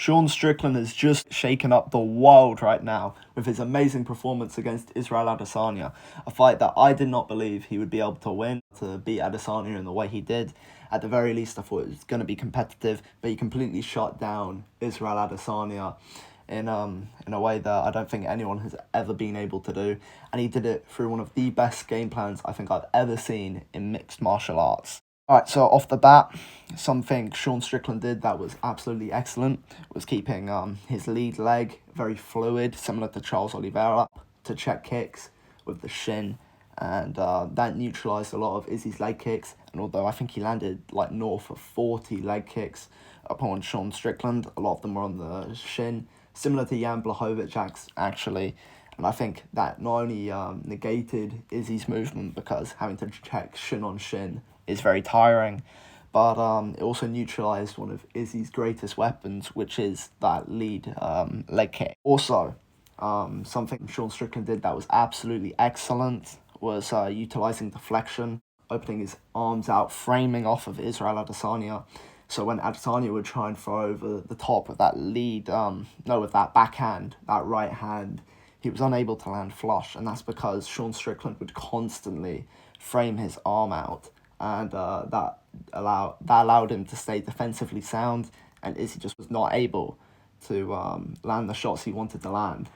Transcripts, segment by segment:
Sean Strickland has just shaken up the world right now with his amazing performance against Israel Adesanya, a fight that I did not believe he would be able to win, to beat Adesanya in the way he did. At the very least, I thought it was going to be competitive, but he completely shut down Israel Adesanya in a way that I don't think anyone has ever been able to do, and he did it through one of the best game plans I think I've ever seen in mixed martial arts. Alright, so off the bat, something Sean Strickland did that was absolutely excellent was keeping his lead leg very fluid, similar to Charles Oliveira, to check kicks with the shin, and that neutralised a lot of Izzy's leg kicks. And although I think he landed like north of 40 leg kicks upon Sean Strickland, a lot of them were on the shin, similar to Jan Blachowicz actually. And I think that not only negated Izzy's movement, because having to check shin on shin is very tiring, but it also neutralised one of Izzy's greatest weapons, which is that lead leg kick. Also, something Sean Strickland did that was absolutely excellent was utilising deflection, opening his arms out, framing off of Israel Adesanya. So when Adesanya would try and throw over the top with that with that backhand, that right hand, he was unable to land flush, and that's because Sean Strickland would constantly frame his arm out, and that allowed him to stay defensively sound, and Izzy just was not able to land the shots he wanted to land.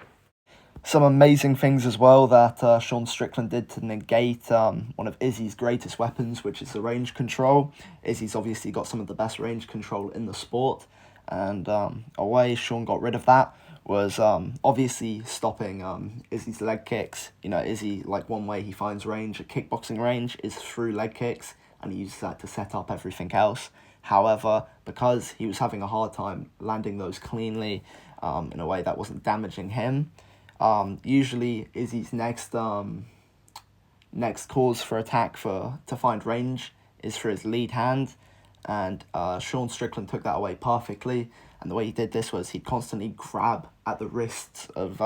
Some amazing things as well that Sean Strickland did to negate one of Izzy's greatest weapons, which is the range control. Izzy's obviously got some of the best range control in the sport, and a way Sean got rid of that was obviously stopping Izzy's leg kicks. You know, Izzy, like, one way he finds range, at kickboxing range, is through leg kicks, and he uses that to set up everything else. However, because he was having a hard time landing those cleanly in a way that wasn't damaging him, usually Izzy's next cause for attack to find range is for his lead hand, and Sean Strickland took that away perfectly. And the way he did this was he'd constantly grab at the wrists of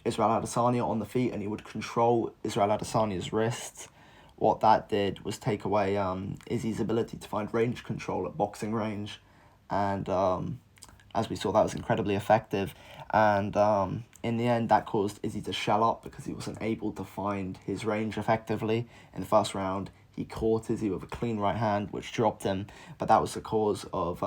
Israel Adesanya on the feet, and he would control Israel Adesanya's wrists. What that did was take away Izzy's ability to find range control at boxing range, and as we saw, that was incredibly effective. And in the end, that caused Izzy to shell up because he wasn't able to find his range effectively. In the first round, he caught Izzy with a clean right hand, which dropped him, but that was the cause of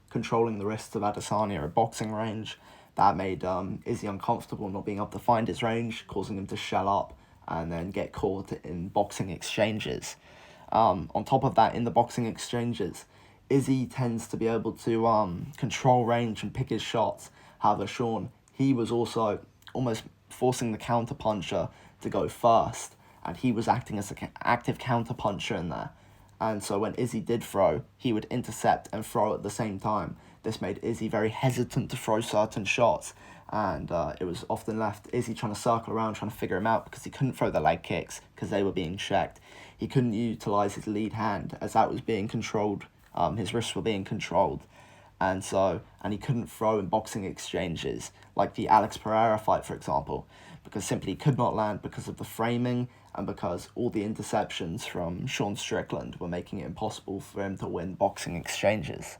controlling the wrists of Adesanya at boxing range. That made Izzy uncomfortable not being able to find his range, causing him to shell up and then get caught in boxing exchanges. On top of that, in the boxing exchanges, Izzy tends to be able to control range and pick his shots. However, Sean, he was also almost forcing the counterpuncher to go first, and he was acting as an active counterpuncher in there. And so when Izzy did throw, he would intercept and throw at the same time. This made Izzy very hesitant to throw certain shots, and it was often left Izzy trying to circle around, trying to figure him out, because he couldn't throw the leg kicks because they were being checked. He couldn't utilise his lead hand as that was being controlled. His wrists were being controlled. And he couldn't throw in boxing exchanges, like the Alex Pereira fight, for example, because simply could not land because of the framing and because all the interceptions from Sean Strickland were making it impossible for him to win boxing exchanges.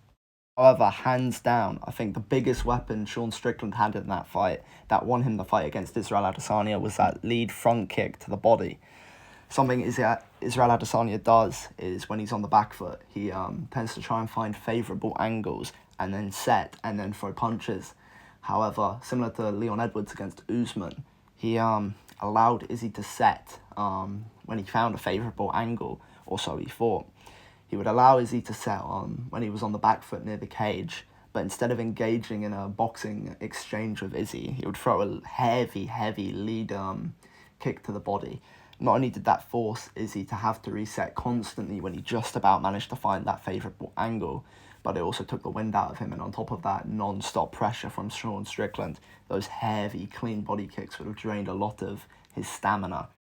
However, hands down, I think the biggest weapon Sean Strickland had in that fight that won him the fight against Israel Adesanya was that lead front kick to the body. Something Israel Adesanya does is when he's on the back foot, he tends to try and find favourable angles and then set and then throw punches. However, similar to Leon Edwards against Usman, he allowed Izzy to set when he found a favourable angle, or so he thought. He would allow Izzy to set when he was on the back foot near the cage, but instead of engaging in a boxing exchange with Izzy, he would throw a heavy lead kick to the body. Not only did that force Izzy to have to reset constantly when he just about managed to find that favourable angle, but it also took the wind out of him, and on top of that, non-stop pressure from Sean Strickland, those heavy, clean body kicks would have drained a lot of his stamina.